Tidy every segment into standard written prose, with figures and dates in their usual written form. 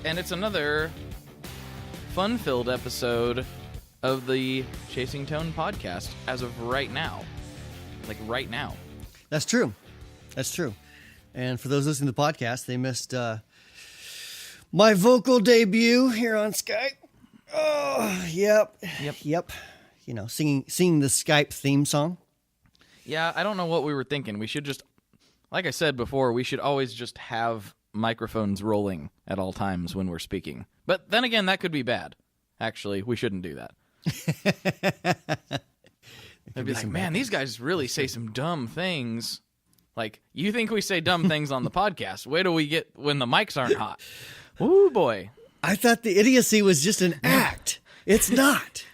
And it's another fun-filled episode of the Chasing Tone podcast as of right now. Like right now. That's true. That's true. And for those listening to the podcast, they missed my vocal debut here on Skype. Oh, yep. You know, singing the Skype theme song. Yeah, I don't know what we were thinking. We should just, like I said before, we should always just have microphones rolling at all times when we're speaking. But then again, that could be bad. Actually, we shouldn't do that. They'd be like, man, these guys really say some dumb things. Like, you think we say dumb things on the podcast. Wait till we get when the mics aren't hot. Ooh, boy. I thought the idiocy was just an act. It's not.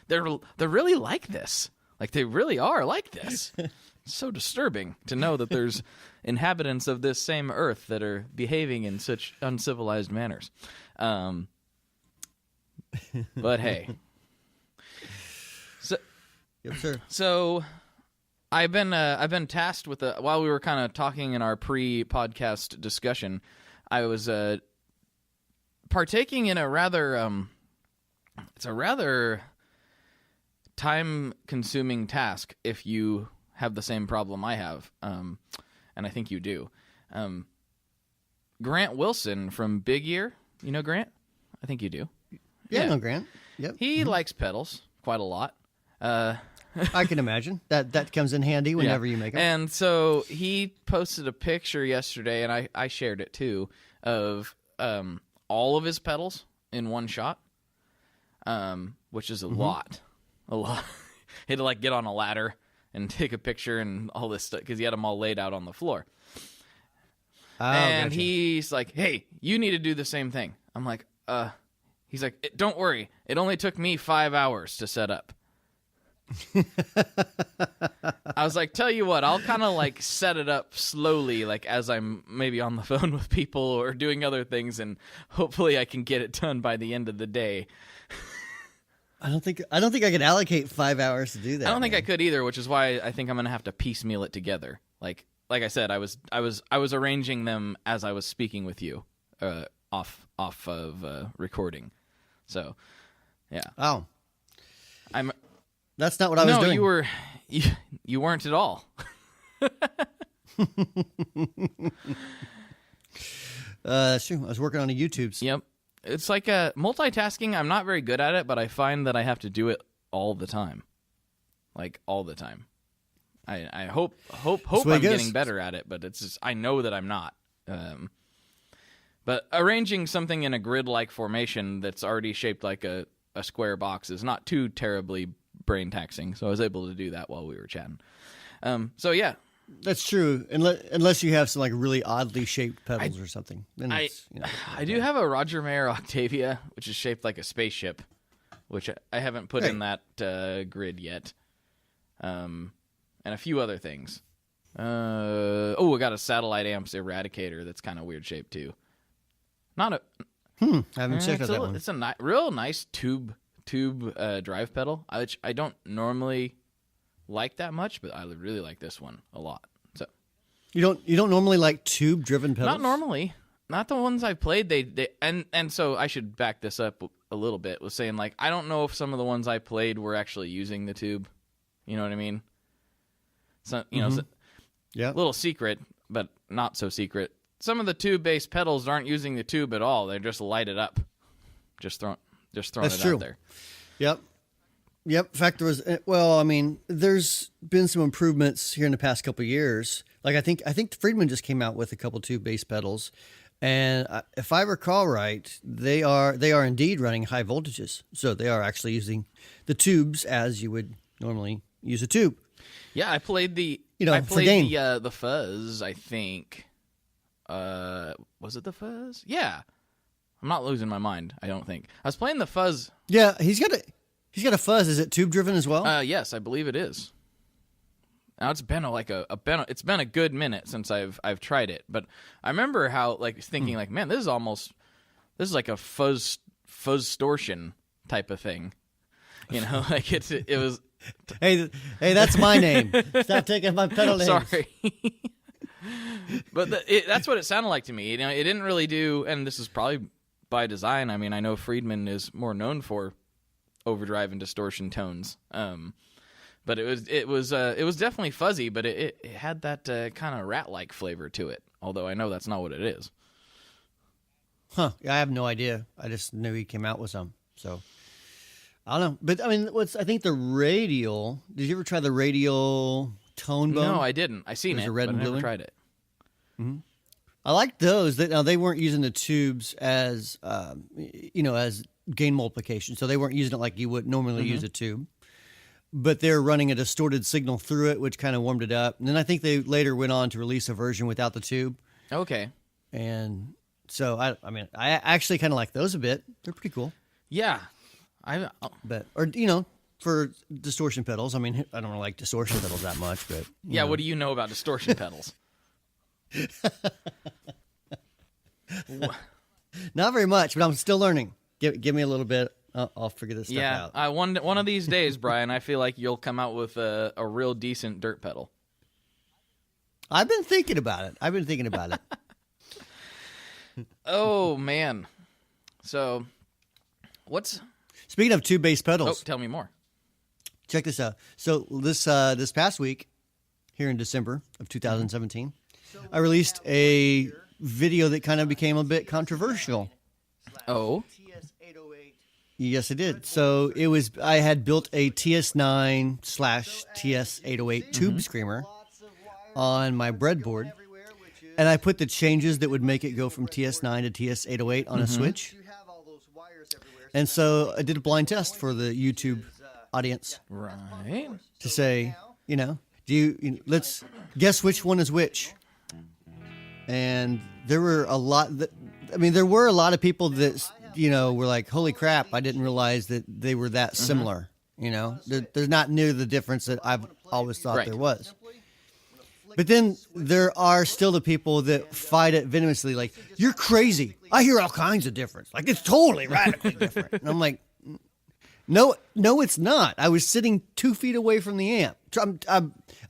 They're really like this. Like, they really are like this. It's so disturbing to know that there's inhabitants of this same earth that are behaving in such uncivilized manners. But hey. Yep, sir. So I've been tasked with while we were kind of talking in our pre-podcast discussion, I was partaking in a rather time-consuming task if you have the same problem I have, and I think you do. Grant Wilson from Big Ear, you know Grant? I think you do. Yeah, I know Grant. Yep. He likes pedals quite a lot. I can imagine. That comes in handy whenever you make them. And so he posted a picture yesterday, and I shared it too, of all of his pedals in one shot, which is a lot. A lot. He had to like get on a ladder and take a picture and all this stuff because he had them all laid out on the floor. And he's like, hey, you need to do the same thing. I'm like, he's like, don't worry. It only took me 5 hours to set up. I was like, tell you what, I'll kind of like set it up slowly, like as I'm maybe on the phone with people or doing other things, and hopefully I can get it done by the end of the day. I don't think I could allocate 5 hours to do that. I don't think I could either, which is why I think I'm gonna have to piecemeal it together. Like I said, I was arranging them as I was speaking with you, off of recording. So, yeah. Oh, That's not what I was doing. No, you weren't at all. That's true. I was working on a YouTube. Yep. It's like multitasking. I'm not very good at it, but I find that I have to do it all the time. Like, all the time. I hope I'm getting better at it, but it's just, I know that I'm not. But arranging something in a grid-like formation that's already shaped like a square box is not too terribly brain taxing, so I was able to do that while we were chatting. So yeah, that's true. Unless you have some like really oddly shaped pedals or something. Then I do have a Roger Mayer Octavia, which is shaped like a spaceship, which I haven't put in that grid yet. And a few other things. I got a satellite amps Eradicator that's kind of weird shaped too. Not a. I haven't checked out that one. It's a real nice tube drive pedal, which I don't normally like that much, but I really like this one a lot. So you don't normally like tube driven pedals? Not normally. Not the ones I've played. They and so I should back this up a little bit with saying like I don't know if some of the ones I played were actually using the tube. You know what I mean? So yeah, little secret, but not so secret. Some of the tube-based pedals aren't using the tube at all. They just light it up. Just throwing it out there. Yep. In fact, there's been some improvements here in the past couple of years. Like I think Friedman just came out with a couple tube-based pedals, and if I recall right, they are indeed running high voltages. So they are actually using the tubes as you would normally use a tube. Yeah, I played the fuzz. I think. Was it the fuzz? Yeah. I'm not losing my mind, I don't think. I was playing the fuzz. Yeah, he's got a fuzz. Is it tube driven as well? Yes, I believe it is. Now it's been it's been a good minute since I've tried it, but I remember how like thinking like, man, this is like a fuzz distortion type of thing. You know, like it was Hey, that's my name. Stop taking my pedal names. Sorry. But that's what it sounded like to me. You know, it didn't really do, and this is probably by design. I mean, I know Friedman is more known for overdrive and distortion tones. But it was definitely fuzzy, but it had that kind of rat-like flavor to it. Although I know that's not what it is. Huh? I have no idea. I just knew he came out with some. So I don't know. But I mean, I think the radial. Did you ever try the radial tone bone? No, I didn't. I seen it, red but and I never blue tried it. Mm-hmm. I like those. Now they weren't using the tubes as as gain multiplication, so they weren't using it like you would normally use a tube. But they're running a distorted signal through it, which kind of warmed it up. And then I think they later went on to release a version without the tube. Okay. And so I actually kind of like those a bit. They're pretty cool. Yeah. For distortion pedals. I mean, I don't really like distortion pedals that much, but yeah. What do you know about distortion pedals? Not very much, but I'm still learning. Give me a little bit. I'll figure this stuff out. Yeah, one of these days, Brian, I feel like you'll come out with a real decent dirt pedal. I've been thinking about it. Oh, man. So, Speaking of tube bass pedals. Oh, tell me more. Check this out. So this past week, here in December of 2017, I released a video that kind of became a bit controversial. Oh. Yes, I did. So I had built a TS9 / TS808 tube screamer on my breadboard, and I put the changes that would make it go from TS9 to TS808 on a switch. And so I did a blind test for the YouTube audience. Right. To say, let's guess which one is which. And there were a lot of people that were like, holy crap, I didn't realize that they were that similar. They're not near the difference that I've always thought there was. But then there are still the people that fight it venomously, like, you're crazy. I hear all kinds of difference. Like, it's totally radically different. And I'm like, no, it's not. I was sitting 2 feet away from the amp.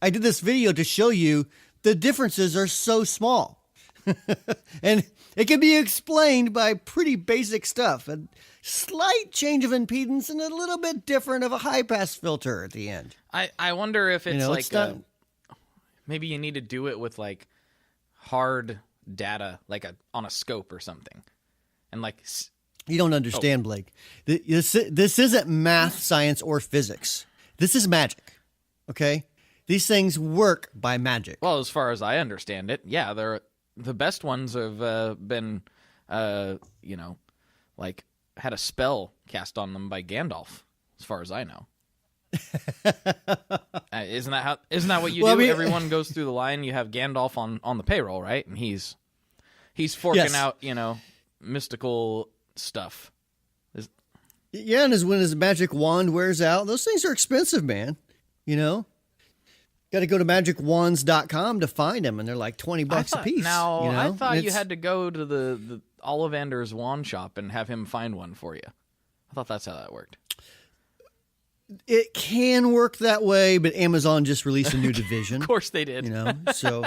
I did this video to show you the differences are so small. And it can be explained by pretty basic stuff. A slight change of impedance and a little bit different of a high-pass filter at the end. I wonder if it's like... it's not, maybe you need to do it with like hard data, like on a scope or something, and like you don't understand, Blake. This isn't math, science, or physics. This is magic. Okay, these things work by magic. Well, as far as I understand it, yeah, they're the best ones have been, like had a spell cast on them by Gandalf, as far as I know. Isn't that what you do? Everyone goes through the line. You have Gandalf on the payroll, right? And he's forking out, mystical stuff. Yeah, and when his magic wand wears out, those things are expensive, man. Got to go to magicwands.com to find them, and they're like $20 a piece. Now, I thought you had to go to the Ollivander's wand shop and have him find one for you. I thought that's how that worked. It can work that way, but Amazon just released a new division. Of course they did. So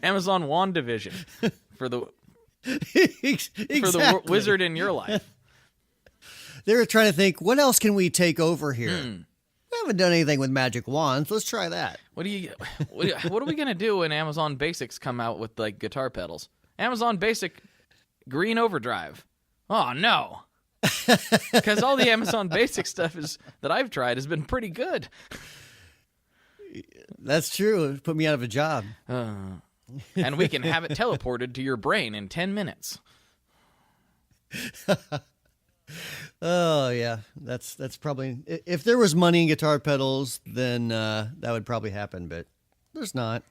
Amazon Wand Division for the exactly. for the wizard in your life. They were trying to think, what else can we take over here? We haven't done anything with magic wands. Let's try that. What are we gonna do when Amazon Basics come out with like guitar pedals? Amazon Basic Green Overdrive. Oh no. Because all the Amazon Basic stuff that I've tried has been pretty good. That's true. It put me out of a job. And we can have it teleported to your brain in 10 minutes. Oh, yeah. That's probably... If there was money in guitar pedals, then that would probably happen, but there's not.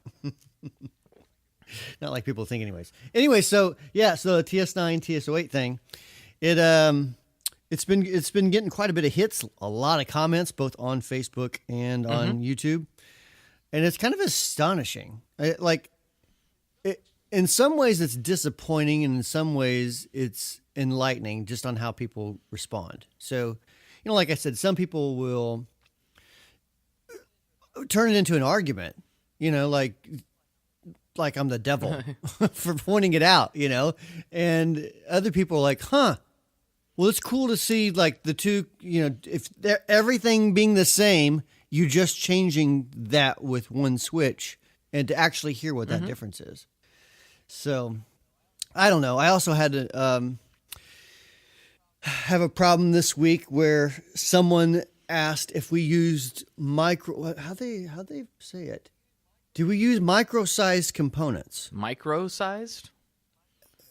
Not like people think anyways. Anyway, so the TS9, TS08 thing, It's been getting quite a bit of hits, a lot of comments, both on Facebook and on YouTube, and it's kind of astonishing. In some ways, it's disappointing, and in some ways, it's enlightening, just on how people respond. So, like I said, some people will turn it into an argument. Like like I'm the devil for pointing it out, you know, and other people are like, huh, well, it's cool to see like the two, you know, if everything being the same, you just changing that with one switch and to actually hear what that difference is. So I don't know. I also had to have a problem this week where someone asked if we used how they say it. Do we use micro-sized components? Micro-sized?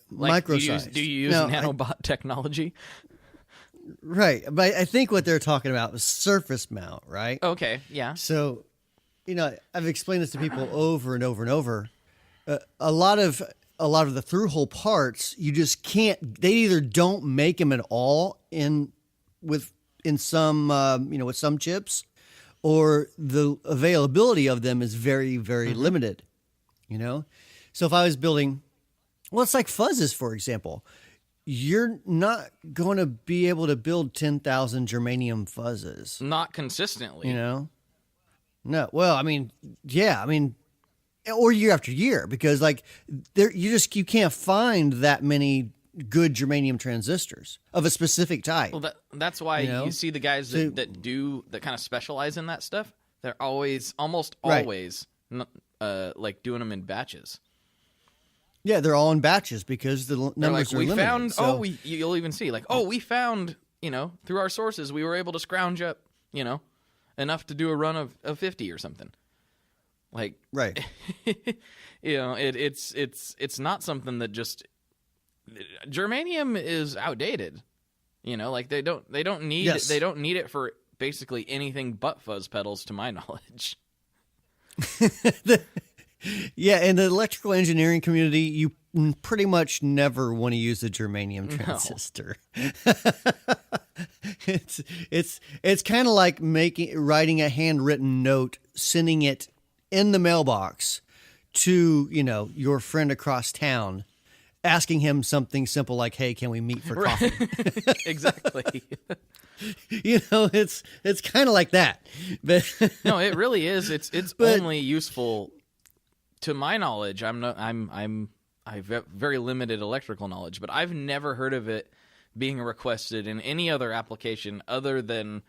Micro-sized. Do you use nanobot technology? Right. But I think what they're talking about is surface mount, right? Okay, yeah. So, you know, I've explained this to people over and over and over. A lot of the through-hole parts, you just can't. They either don't make them at all in some with some chips, or the availability of them is very, very limited. You know, so if I was building, well, it's like fuzzes, for example. You're not going to be able to build 10,000 germanium fuzzes. Not consistently. You know? No. Well, I mean, yeah. I mean, or year after year, because like you can't find that many good germanium transistors of a specific type. Well, that's why you see the guys that kind of specialize in that stuff. They're almost always like doing them in batches. Yeah, they're all in batches because the numbers are limited. You'll even see we found, through our sources, we were able to scrounge up, enough to do a run of 50 or something. Like, right. It's not something that just germanium is outdated. Like they don't need they don't need it for basically anything but fuzz pedals, to my knowledge. Yeah, in the electrical engineering community, you pretty much never want to use a germanium transistor. No. It's kind of like writing a handwritten note, sending it in the mailbox to, your friend across town, asking him something simple like, "Hey, can we meet for coffee?" Exactly. It's kind of like that. But no, it really is. It's only useful, to my knowledge. I have very limited electrical knowledge, but I've never heard of it being requested in any other application other than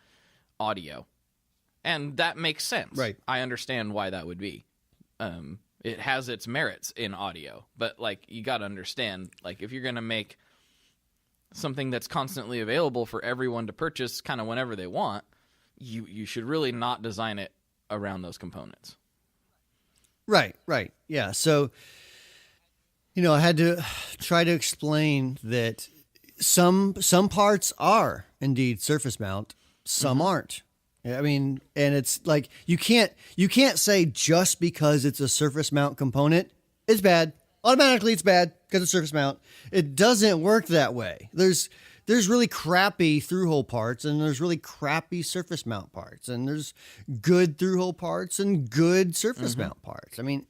audio. And that makes sense. Right. I understand why that would be. It has its merits in audio, but you got to understand, if you're going to make something that's constantly available for everyone to purchase kind of whenever they want, you should really not design it around those components. Right. Yeah. So, I had to try to explain that some parts are indeed surface mount, some aren't. I mean, and it's like you can't say just because it's a surface mount component, it's bad. Automatically it's bad because it's surface mount. It doesn't work that way. There's really crappy through-hole parts, and there's really crappy surface mount parts, and there's good through-hole parts and good surface mount parts. I mean,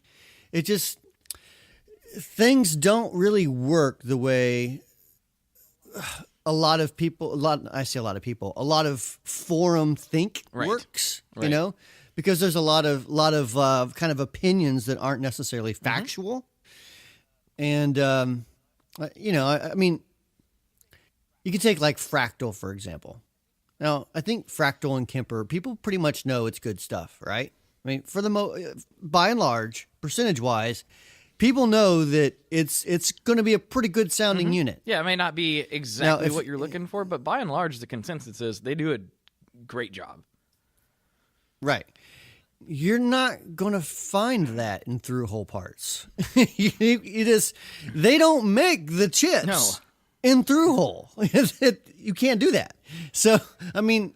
things don't really work the way a lot of forum think works, because there's a lot of kind of opinions that aren't necessarily factual. And, I mean, you can take Fractal, for example. Now, I think Fractal and Kemper, people pretty much know it's good stuff, right? I mean, by and large, percentage-wise, people know that it's going to be a pretty good sounding unit. Yeah, it may not be exactly what you're looking for, but by and large, the consensus is they do a great job. Right. You're not going to find that in through-hole parts. They don't make the chips in through-hole. You can't do that. So, I mean,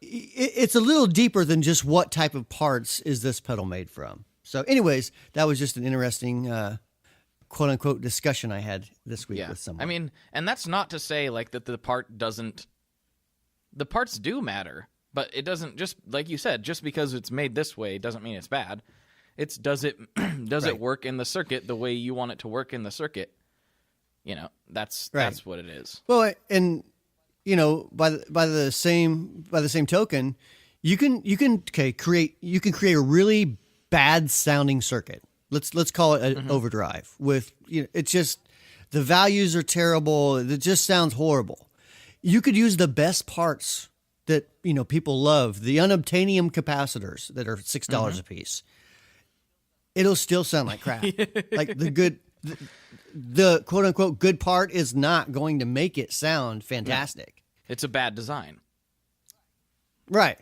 it's a little deeper than just what type of parts is this pedal made from. So anyways, that was just an interesting, quote unquote, discussion I had this week with someone. I mean, and that's not to say that the parts do matter, but it doesn't, just like you said, just because it's made this way doesn't mean it's bad. Does it work in the circuit the way you want it to work in the circuit? That's what it is. Well, and by the same token, you can create a really bad sounding circuit. Let's call it an overdrive. With it's just the values are terrible. It just sounds horrible. You could use the best parts that people love, the unobtainium capacitors that are $6 a piece. It'll still sound like crap. Like the quote unquote good part is not going to make it sound fantastic. It's a bad design. Right.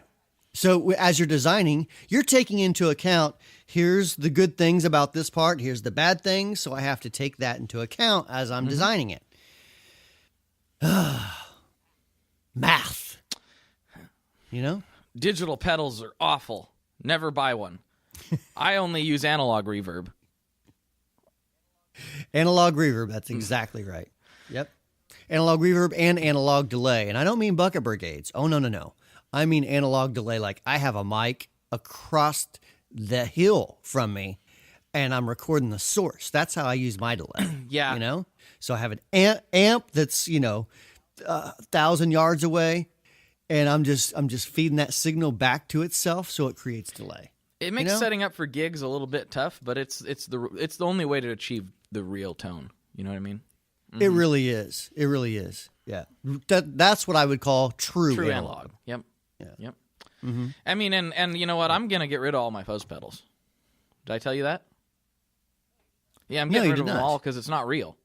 So as you're designing, you're taking into account, here's the good things about this part, here's the bad things, so I have to take that into account as I'm designing it. Math. Digital pedals are awful. Never buy one. I only use analog reverb. Analog reverb, that's exactly right. Yep. Analog reverb and analog delay. And I don't mean bucket brigades. Oh, no. I mean analog delay. Like I have a mic across the hill from me and I'm recording the source. That's how I use my delay. Yeah. So I have an amp that's, 1,000 yards away and I'm just feeding that signal back to itself so it creates delay. It makes setting up for gigs a little bit tough, but it's the only way to achieve the real tone. You know what I mean? It really is. It really is. Yeah. That's what I would call true analog. Yep. Yeah. Yep. Mm-hmm. I mean, and you know what? I'm going to get rid of all my fuzz pedals. Did I tell you that? Yeah, I'm getting rid of them all because it's not real.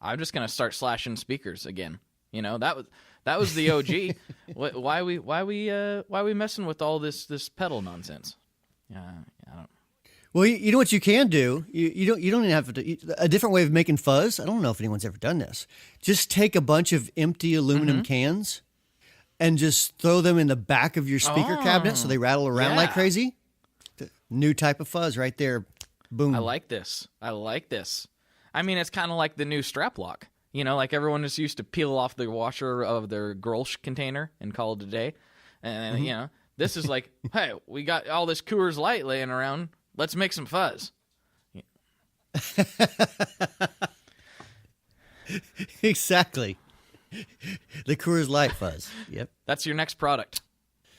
I'm just going to start slashing speakers again. That was the OG. Why we messing with all this pedal nonsense? Yeah, I don't. Well, you know what you can do? You don't even have to. A different way of making fuzz. I don't know if anyone's ever done this. Just take a bunch of empty aluminum cans and just throw them in the back of your speaker cabinet so they rattle around like crazy. New type of fuzz right there. Boom. I like this. I mean, it's kind of like the new strap lock. Like everyone just used to peel off the washer of their Grolsch container and call it a day. And, this is like, hey, we got all this Coors Light laying around. Let's make some fuzz. Exactly. The Coors Light fuzz. Yep. That's your next product.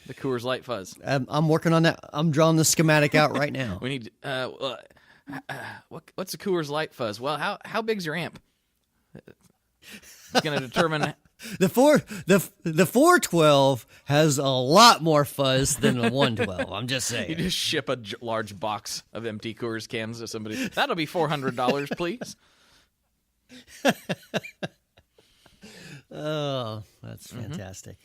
The Coors Light fuzz. I'm working on that. I'm drawing the schematic out right now. We need. What's a Coors Light fuzz? Well, how big's your amp? It's going to determine. The 412 has a lot more fuzz than the 112. I'm just saying. You just ship a large box of empty Coors cans to somebody. That'll be $400, please. Oh, that's fantastic.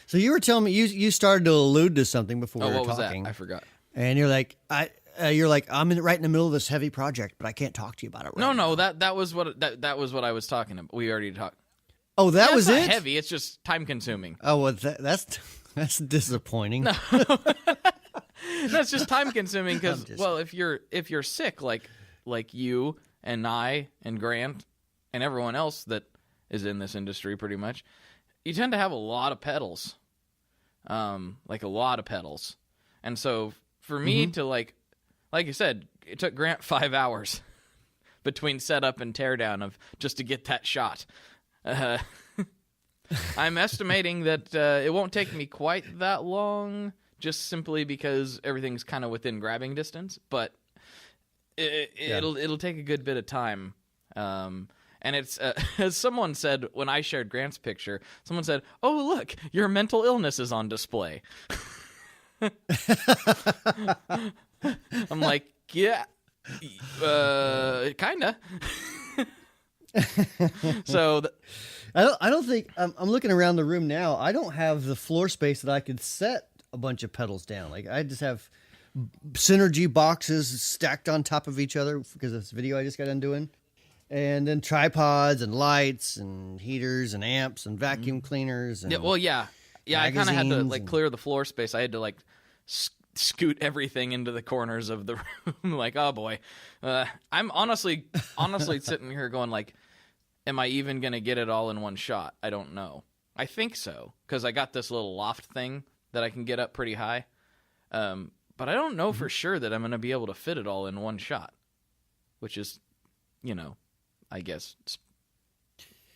So you were telling me you started to allude to something before we were talking. What was that? I forgot. And you're like, I'm right in the middle of this heavy project, but I can't talk to you about it right now. No, that was what I was talking about. We already talked. Oh, that was it? It's not heavy. It's just time consuming. Oh, well, that's disappointing. No. That's just time consuming because, well, if you're sick like you and I and Grant and everyone else that is in this industry pretty much, you tend to have a lot of pedals, like a lot of pedals. And so for me to like you said, it took Grant 5 hours between setup and teardown just to get that shot. I'm estimating that it won't take me quite that long, just simply because everything's kind of within grabbing distance. But it'll take a good bit of time. And it's as someone said when I shared Grant's picture. Someone said, "Oh, look, your mental illness is on display." I'm like, yeah, kinda. So I don't think I'm looking around the room now. I don't have the floor space that I could set a bunch of pedals down. Like I just have synergy boxes stacked on top of each other because of this video I just got done doing, and then tripods and lights and heaters and amps and vacuum cleaners. And yeah. I kind of had to clear the floor space. I had to scoot everything into the corners of the room. Like, oh boy, I'm honestly sitting here going like, am I even going to get it all in one shot? I don't know. I think so, because I got this little loft thing that I can get up pretty high. But I don't know for sure that I'm going to be able to fit it all in one shot, which is, I guess.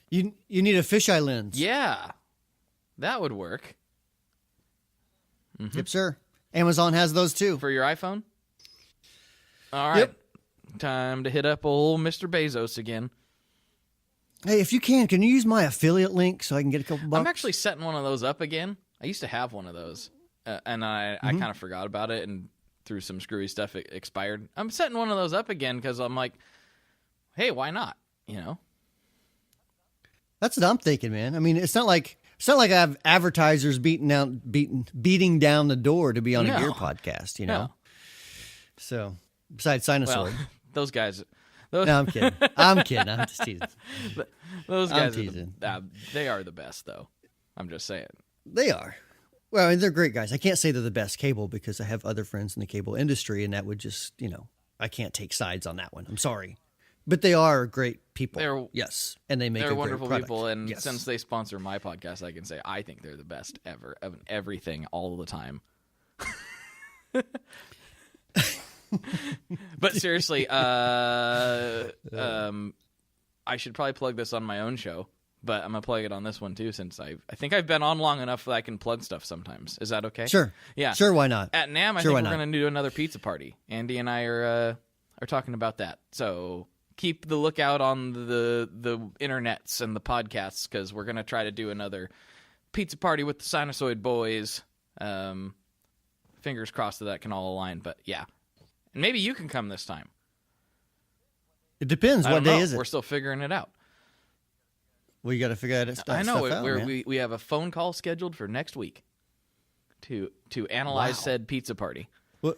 You need a fisheye lens. Yeah, that would work. Yep, sir. Amazon has those too. For your iPhone? All right. Yep. Time to hit up old Mr. Bezos again. Hey, if you can you use my affiliate link so I can get a couple bucks? I'm actually setting one of those up again. I used to have one of those, and I kind of forgot about it, and through some screwy stuff, it expired. I'm setting one of those up again because I'm like, hey, why not? You know? That's what I'm thinking, man. I mean, it's not like I have advertisers beating down the door to be on a gear podcast, you know? No. So, besides Sinusoid. Well, those guys... No, I'm kidding. I'm just teasing. Those guys, teasing. They are the best, though. I'm just saying. They are. Well, I mean, they're great guys. I can't say they're the best cable because I have other friends in the cable industry, and that would just, I can't take sides on that one. I'm sorry. But they are great people. Yes. And they make a great wonderful product. people, and yes. Since they sponsor my podcast, I can say I think they're the best ever of everything all the time. But seriously, I should probably plug this on my own show, but I'm gonna plug it on this one too, since I think I've been on long enough that I can plug stuff sometimes. Is that okay? Sure. Yeah. Sure. Why not? At NAMM, I think we're gonna do another pizza party. Andy and I are talking about that, so keep the lookout on the internets and the podcasts, because we're gonna try to do another pizza party with the Sinusoid boys. Fingers crossed that can all align, but yeah. And maybe you can come this time. It depends. What day is it? We're still figuring it out. Well, you got to figure that stuff I know. out, We have a phone call scheduled for next week to analyze said pizza party. What?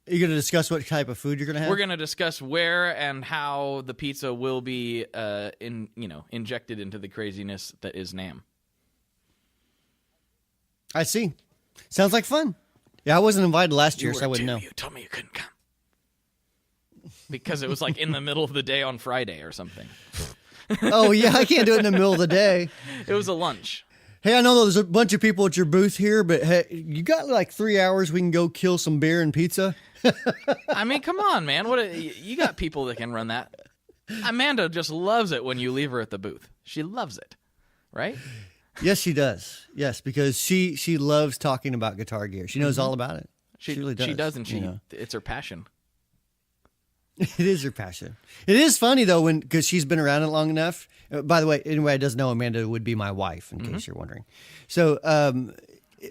Are you going to discuss what type of food you're going to have? We're going to discuss where and how the pizza will be injected into the craziness that is NAMM. I see. Sounds like fun. Yeah, I wasn't invited last year, so I wouldn't know. You told me you couldn't come. Because it was like in the middle of the day on Friday or something. Oh, yeah, I can't do it in the middle of the day. It was a lunch. Hey, I know there's a bunch of people at your booth here, but hey, you got like 3 hours we can go kill some beer and pizza? I mean, come on, man. You got people that can run that. Amanda just loves it when you leave her at the booth. She loves it, right? Yes, she does. Yes, because she loves talking about guitar gear. She knows all about it. She really does. She does, and it's her passion. It is her passion. It is funny, though, because she's been around it long enough. By the way, anybody that doesn't know, Amanda would be my wife, in case you're wondering. So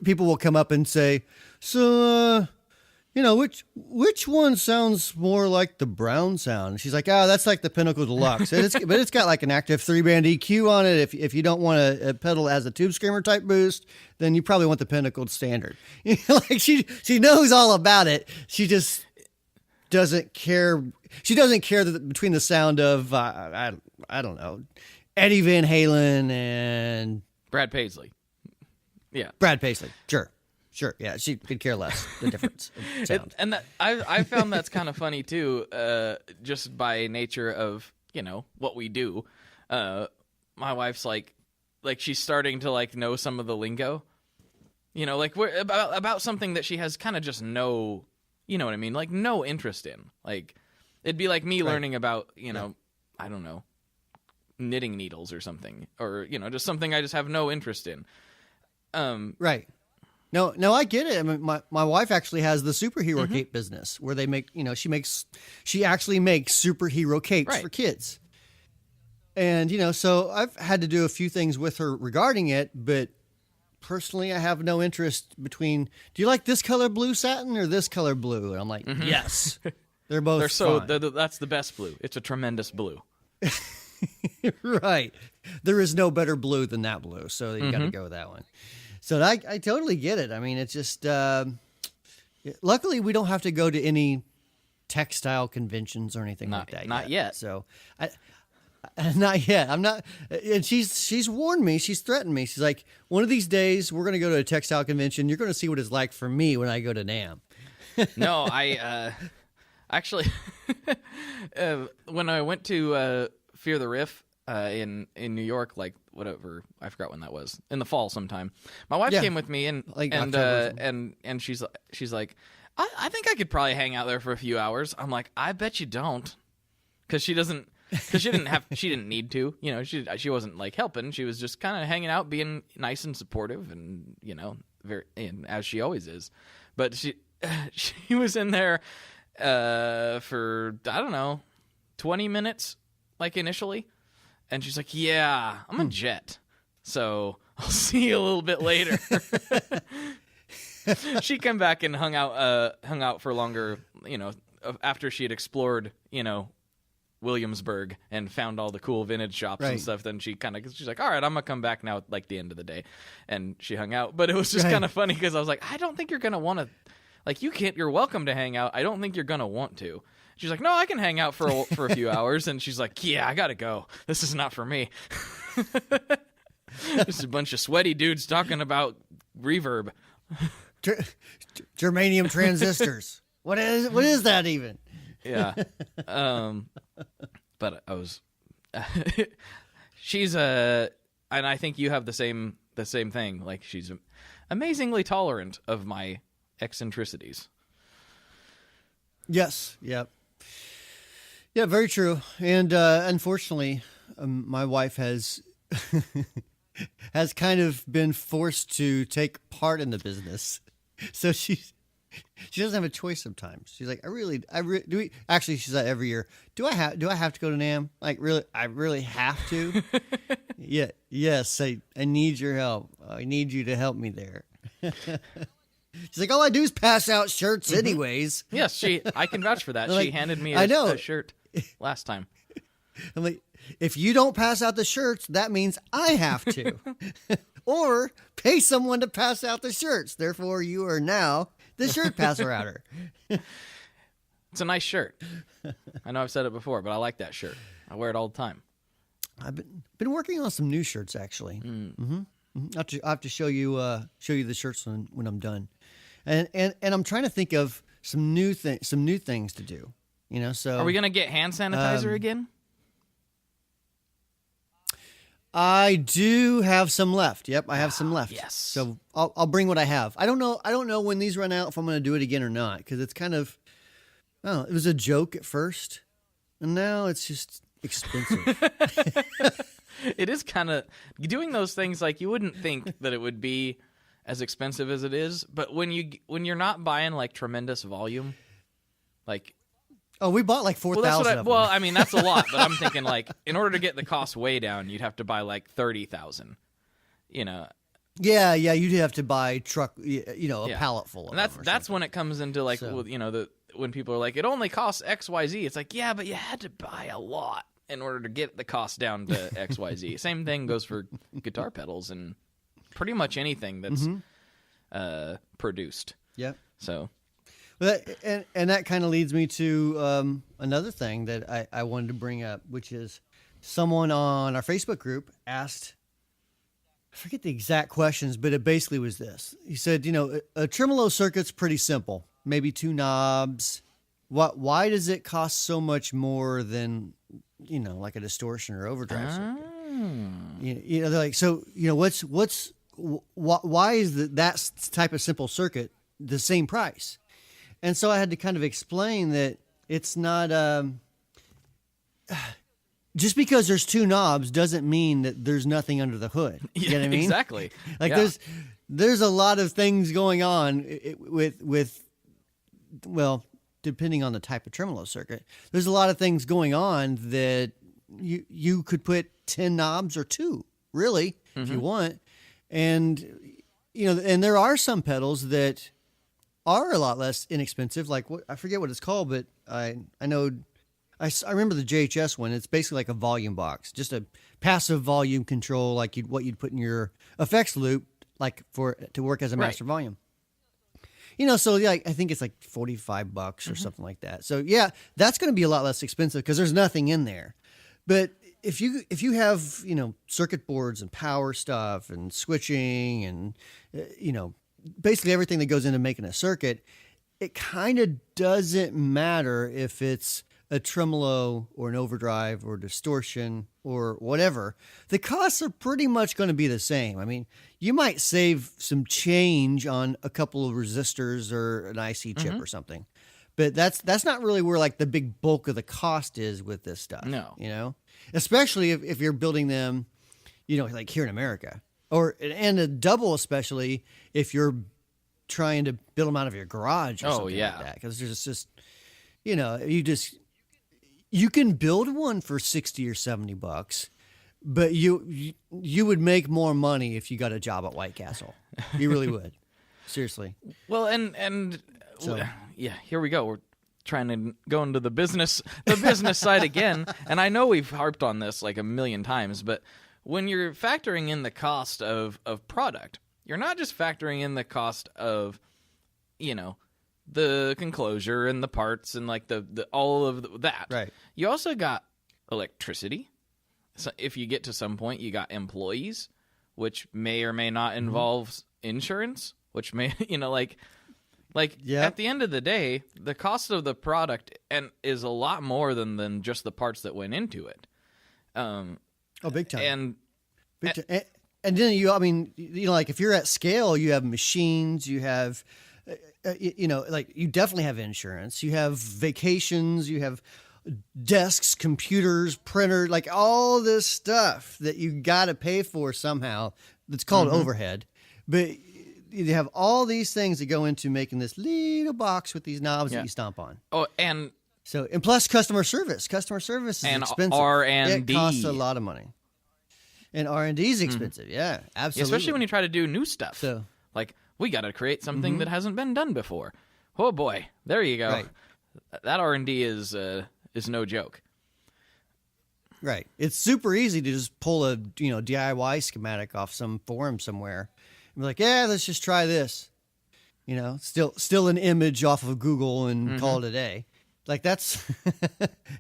people will come up and say, so, which one sounds more like the Brown sound? And she's like, that's like the Pinnacle Deluxe. But it's got like an active 3-band EQ on it. If you don't want a pedal as a tube screamer type boost, then you probably want the Pinnacle Standard. Like she knows all about it. She just doesn't care. She doesn't care between the sound of I don't know, Eddie Van Halen and Brad Paisley. Yeah, Brad Paisley. Sure. Yeah, she could care less the difference of sound. And that I found that's kind of funny too, just by nature of what we do. My wife's like she's starting to like know some of the lingo, like we're about something that she has kind of just no, you know what I mean, like no interest in. Like it'd be like me learning about I don't know, knitting needles or something, or just something I just have no interest in. Right. No, I get it. I mean, my wife actually has the superhero cape business where they make, she actually makes superhero capes for kids. And, so I've had to do a few things with her regarding it, but personally I have no interest between, do you like this color blue satin or this color blue? And I'm like, yes, they're both fine. That's the best blue. It's a tremendous blue. Right. There is no better blue than that blue. So you got to go with that one. So I totally get it. I mean, it's just, luckily we don't have to go to any textile conventions or anything like that. Not yet. So not yet. I'm not, and she's warned me. She's threatened me. She's like, one of these days we're going to go to a textile convention. You're going to see what it's like for me when I go to NAMM. No, I, actually, when I went to, Fear the Riff, in New York, like whatever, I forgot when that was, in the fall sometime. My wife came with me and she's like, I think I could probably hang out there for a few hours. I'm like, I bet you don't, because she didn't need to, she wasn't like helping. She was just kind of hanging out, being nice and supportive, and very, and as she always is. But she was in there, for, I don't know, 20 minutes, like initially. And she's like, yeah, I'm a jet. So I'll see you a little bit later. She came back and hung out for longer, after she had explored, Williamsburg and found all the cool vintage shops and stuff. Then she's like, all right, I'm gonna come back now at like the end of the day. And she hung out. But it was just kind of funny because I was like, I don't think you're gonna want to, like, you're welcome to hang out. I don't think you're gonna want to. She's like, no, I can hang out for a few hours. And she's like, yeah, I gotta go. This is not for me. Just a bunch of sweaty dudes talking about reverb. Germanium transistors. What is that even? Yeah. But I was she's and I think you have the same thing. Like, she's amazingly tolerant of my eccentricities. Yes. Yep. Yeah, very true. And unfortunately, my wife has has kind of been forced to take part in the business. So she doesn't have a choice sometimes. She's like, she's like, every year, do I have to go to NAMM? Like, really, I really have to? Yeah. Yes. I need your help. I need you to help me there. She's like, all I do is pass out shirts anyways. Yes. I can vouch for that. She handed me a shirt last time. I'm like, if you don't pass out the shirts, that means I have to. Or pay someone to pass out the shirts. Therefore, you are now the shirt passer outer. It's a nice shirt. I know I've said it before, but I like that shirt. I wear it all the time. I've been working on some new shirts, actually. Mm-hmm. I have to show you the shirts when I'm done, and I'm trying to think of some new things to do. So are we gonna get hand sanitizer again? I do have some left. Yep, I have some left. Yes. So I'll bring what I have. I don't know when these run out if I'm going to do it again or not, because it's kind of, it was a joke at first, and now it's just expensive. It is kind of doing those things. Like, you wouldn't think that it would be as expensive as it is, but when you're not buying like tremendous volume, like. Oh, we bought like 4,000. Well, I mean, that's a lot, but I'm thinking, like, in order to get the cost way down, you'd have to buy like 30,000. Yeah, you'd have to buy a pallet full of and them. That's when it comes into like, when people are like, it only costs XYZ. It's like, yeah, but you had to buy a lot in order to get the cost down to XYZ. Same thing goes for guitar pedals and pretty much anything that's produced. Yeah. So. Well, and that kind of leads me to another thing that I wanted to bring up, which is someone on our Facebook group asked, I forget the exact questions, but it basically was this. He said, a tremolo circuit's pretty simple, maybe 2 knobs. Why does it cost so much more than, like a distortion or overdrive circuit? They're like, so, why is that type of simple circuit the same price? And so I had to kind of explain that it's not just because there's 2 knobs doesn't mean that there's nothing under the hood. You know what I mean? Exactly. Like, there's a lot of things going on with depending on the type of tremolo circuit. There's a lot of things going on that you could put 10 knobs or 2, really, if you want. And and there are some pedals that are a lot less inexpensive. Like, I forget what it's called, but I know I remember the JHS one. It's basically like a volume box, just a passive volume control, like what you'd put in your effects loop, like to work as a master volume. So I think it's like $45 or something like that. So yeah, that's going to be a lot less expensive because there's nothing in there. But if you have circuit boards and power stuff and switching and basically everything that goes into making a circuit, it kind of doesn't matter if it's a tremolo or an overdrive or distortion or whatever. The costs are pretty much going to be the same. I mean, you might save some change on a couple of resistors or an IC chip or something, but that's not really where like the big bulk of the cost is with this stuff. No, especially if you're building them, like here in America. And a double, especially if you're trying to build them out of your garage or something like that. Because there's just, you can build one for 60 or $70, but you would make more money if you got a job at White Castle. You really would. Seriously. Well, and So- yeah, here we go. We're trying to go into the business side again, and I know we've harped on this like a million times, but when you're factoring in the cost of product, you're not just factoring in the cost of, the enclosure and the parts and like the all of that. Right. You also got electricity. So if you get to some point, you got employees, which may or may not involve insurance, which may, at the end of the day, the cost of the product is a lot more than just the parts that went into it. Big time. And then like if you're at scale, you have machines, you have, you definitely have insurance, you have vacations, you have desks, computers, printer, like all this stuff that you got to pay for somehow. That's called overhead. But you have all these things that go into making this little box with these knobs that you stomp on. Oh, and plus customer service. Customer service is expensive. R&D. It costs a lot of money. And R&D is expensive. Yeah, absolutely. Especially when you try to do new stuff. So, like, we got to create something that hasn't been done before. Oh boy, there you go. Right. That R&D is no joke. Right. It's super easy to just pull a DIY schematic off some forum somewhere and be like, yeah, let's just try this. Still an image off of Google and call it a day. Like that's,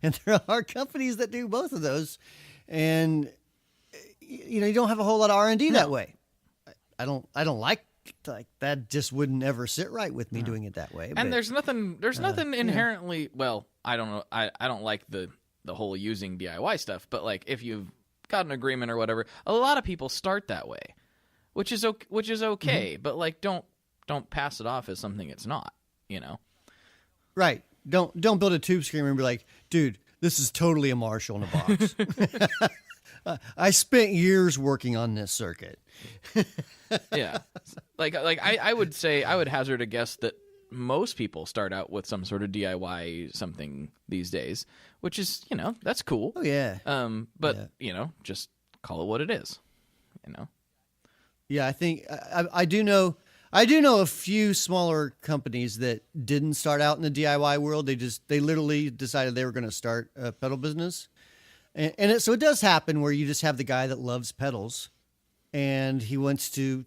and there are companies that do both of those, and you don't have a whole lot of R&D that way. I don't like that. Just wouldn't ever sit right with me doing it that way. And there's nothing inherently. Well, I don't know. I don't like the whole using DIY stuff, but like if you've got an agreement or whatever, a lot of people start that way, which is okay. But like don't pass it off as something it's not. Right. Don't build a tube screamer and be like, dude, this is totally a Marshall in a box. I spent years working on this circuit. Yeah. Like I would say, I would hazard a guess that most people start out with some sort of DIY something these days, which is, that's cool. Oh yeah. But just call it what it is, Yeah, I think I do know a few smaller companies that didn't start out in the DIY world. They literally decided they were going to start a pedal business. So it does happen where you just have the guy that loves pedals and he wants to,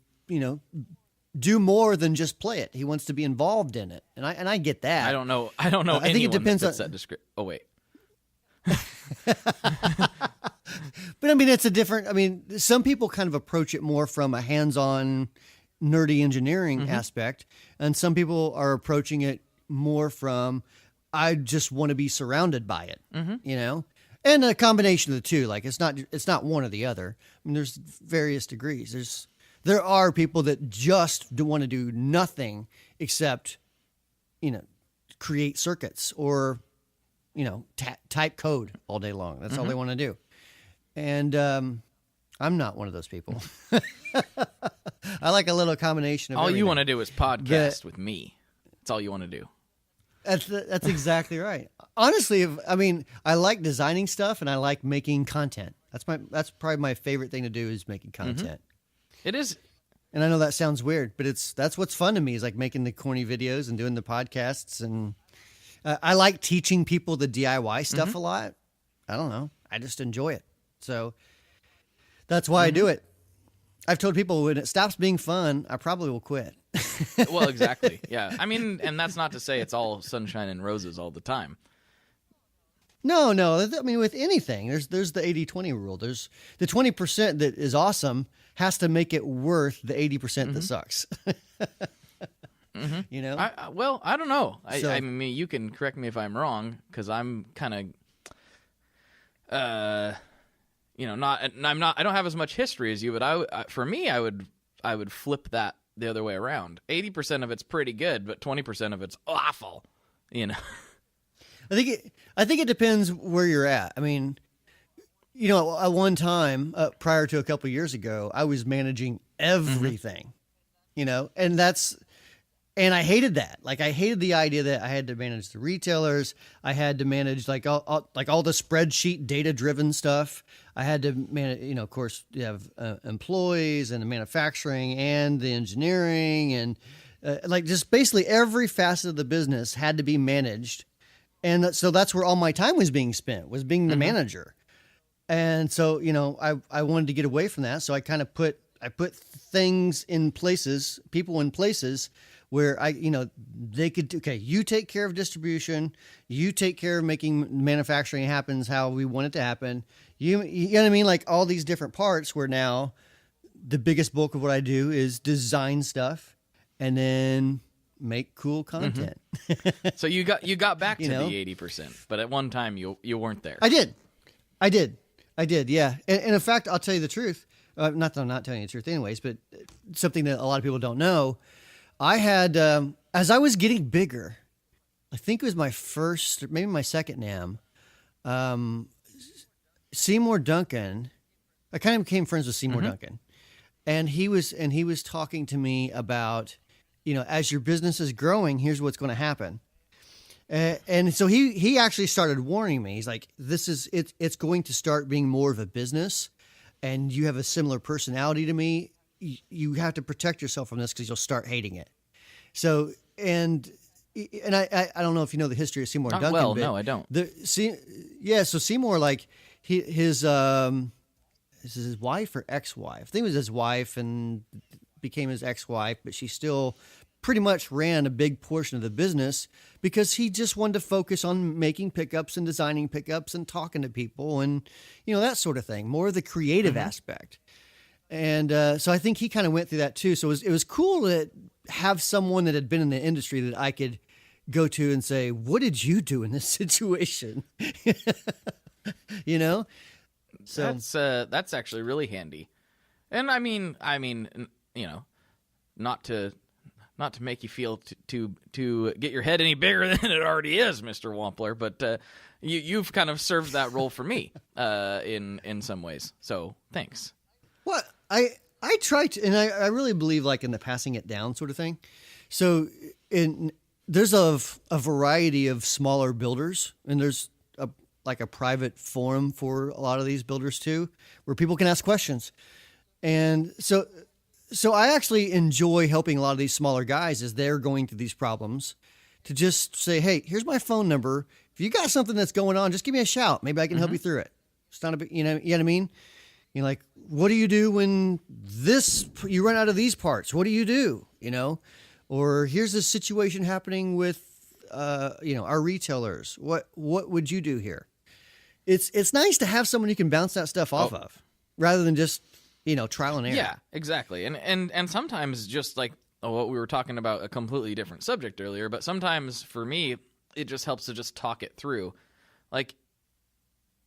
do more than just play it. He wants to be involved in it. And I get that. I don't know. I think it depends on that description. Oh, wait. But it's a different, some people kind of approach it more from a hands-on nerdy engineering aspect. And some people are approaching it more from, I just want to be surrounded by it, and a combination of the two. Like it's not one or the other. There's various degrees. There are people that just want to do nothing except, create circuits or, type code all day long. That's all they want to do. And I'm not one of those people. I like a little combination of all everything. you want to do is podcast with me. That's all you want to do. That's exactly right. Honestly, I like designing stuff and I like making content. That's probably my favorite thing to do is making content. It is. And I know that sounds weird, but that's what's fun to me is like making the corny videos and doing the podcasts. And I like teaching people the DIY stuff a lot. I don't know. I just enjoy it. So that's why I do it. I've told people when it stops being fun, I probably will quit. Well, exactly. Yeah. And that's not to say it's all sunshine and roses all the time. No. With anything, there's the 80-20 rule. There's the 20% that is awesome has to make it worth the 80% that sucks. I don't know. You can correct me if I'm wrong because I'm kind of, I don't have as much history as you, but for me, I would flip that the other way around. 80% of it's pretty good, but 20% of it's awful. I think it depends where you're at. At one time, prior to a couple of years ago, I was managing everything, and And I hated that. Like, I hated the idea that I had to manage the retailers. I had to manage like all the spreadsheet data driven stuff. I had to manage, you know, of course, you have employees and the manufacturing and the engineering and like just basically every facet of the business had to be managed. And so that's where all my time was being spent, was being the manager. And so, you know, I wanted to get away from that. So I kind of put things in places, people in places where they could, okay, you take care of distribution, you take care of making manufacturing happens how we want it to happen. You know what I mean? Like all these different parts where now the biggest bulk of what I do is design stuff and then make cool content. So you got back to the 80%, but at one time you weren't there. I did. Yeah. And in fact, I'll tell you the truth. Not that I'm not telling you the truth anyways, but something that a lot of people don't know. I had, as I was getting bigger, I think it was my first, maybe my second NAM, Seymour Duncan, I kind of became friends with Seymour Duncan. And he was talking to me about, you know, as your business is growing, here's what's going to happen. And so he actually started warning me. He's like, it's going to start being more of a business and you have a similar personality to me. You have to protect yourself from this because you'll start hating it. So, and I don't know if you know the history of Seymour Duncan. Well, no, I don't. So Seymour, like his wife or ex-wife. I think it was his wife and became his ex-wife, but she still pretty much ran a big portion of the business because he just wanted to focus on making pickups and designing pickups and talking to people and, you know, that sort of thing, more of the creative aspect. And so I think he kind of went through that too. So it was cool to have someone that had been in the industry that I could go to and say, what did you do in this situation? You know? So that's actually really handy. And I mean, you know, not to make you feel to get your head any bigger than it already is, Mr. Wampler, but you've kind of served that role for me in some ways. So thanks. Well, I try to, and I really believe like in the passing it down sort of thing. So there's a variety of smaller builders, and there's like a private forum for a lot of these builders too, where people can ask questions. And so I actually enjoy helping a lot of these smaller guys as they're going through these problems to just say, hey, here's my phone number. If you got something that's going on, just give me a shout. Maybe I can help you through it. It's not a big, you know what I mean? You're like, what do you do when you run out of these parts? What do you do? You know, or here's this situation happening with, our retailers. What would you do here? It's nice to have someone you can bounce that stuff off of rather than just, trial and error. Yeah, exactly. And sometimes just like what we were talking about, a completely different subject earlier, but sometimes for me, it just helps to just talk it through. Like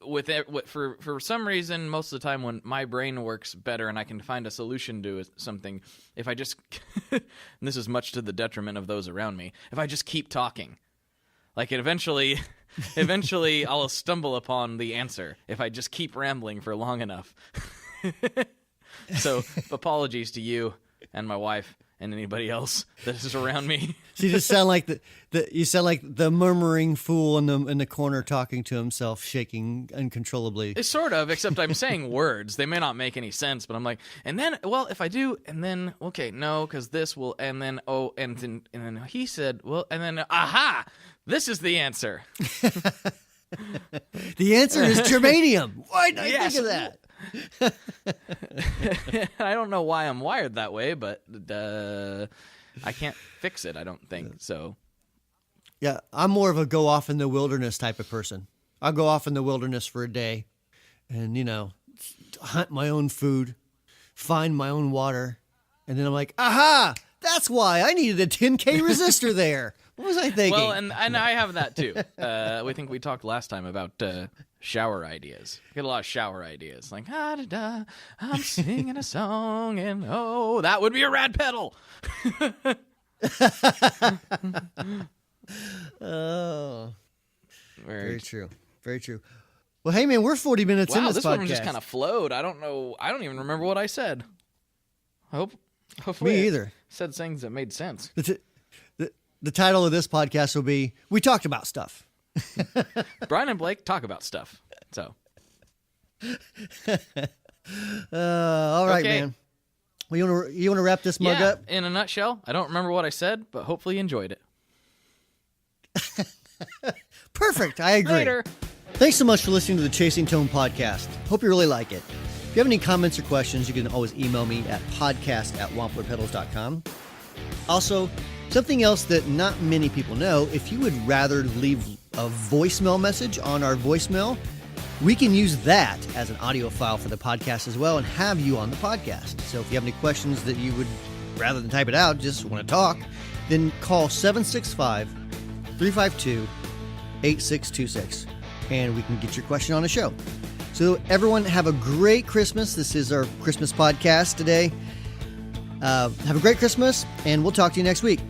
with it, for some reason, most of the time when my brain works better and I can find a solution to something, if I just, and this is much to the detriment of those around me, if I just keep talking, like it eventually I'll stumble upon the answer if I just keep rambling for long enough. So apologies to you and my wife and anybody else that is around me. So you just sound like you sound like the murmuring fool in the corner talking to himself, shaking uncontrollably. It's sort of, except I'm saying words. They may not make any sense, but I'm like, and then, well, if I do, and then, okay, no, because this will, and then, oh, and then he said, well, and then, aha, this is the answer. The answer is germanium. Why did I think of that? I don't know why I'm wired that way, but I can't fix it, I don't think. So, yeah, I'm more of a go off in the wilderness type of person. I'll go off in the wilderness for a day and, hunt my own food, find my own water. And then I'm like, aha, that's why I needed a 10K resistor there. What was I thinking? Well, and I have that too. I think we talked last time about shower ideas. I get a lot of shower ideas. Like, da-da-da, I'm singing a song, and oh, that would be a rad pedal. Oh, very true. Very true. Well, hey, man, we're 40 minutes in this podcast. One just kind of flowed. I don't know. I don't even remember what I said. Hopefully Me either. I said things that made sense. the title of this podcast will be, We Talked About Stuff. Brian and Blake talk about stuff. So. All right, Okay. man. Well, you want to wrap this mug up? In a nutshell, I don't remember what I said, but hopefully you enjoyed it. Perfect. I agree. Later. Thanks so much for listening to the Chasing Tone podcast. Hope you really like it. If you have any comments or questions, you can always email me at podcast@wamplerpedals.com. Also, something else that not many people know, if you would rather leave a voicemail message on our voicemail, we can use that as an audio file for the podcast as well and have you on the podcast. So if you have any questions that you would, rather than type it out, just want to talk, then call 765-352-8626 and we can get your question on the show. So everyone have a great Christmas. This is our Christmas podcast today. Have a great Christmas and we'll talk to you next week.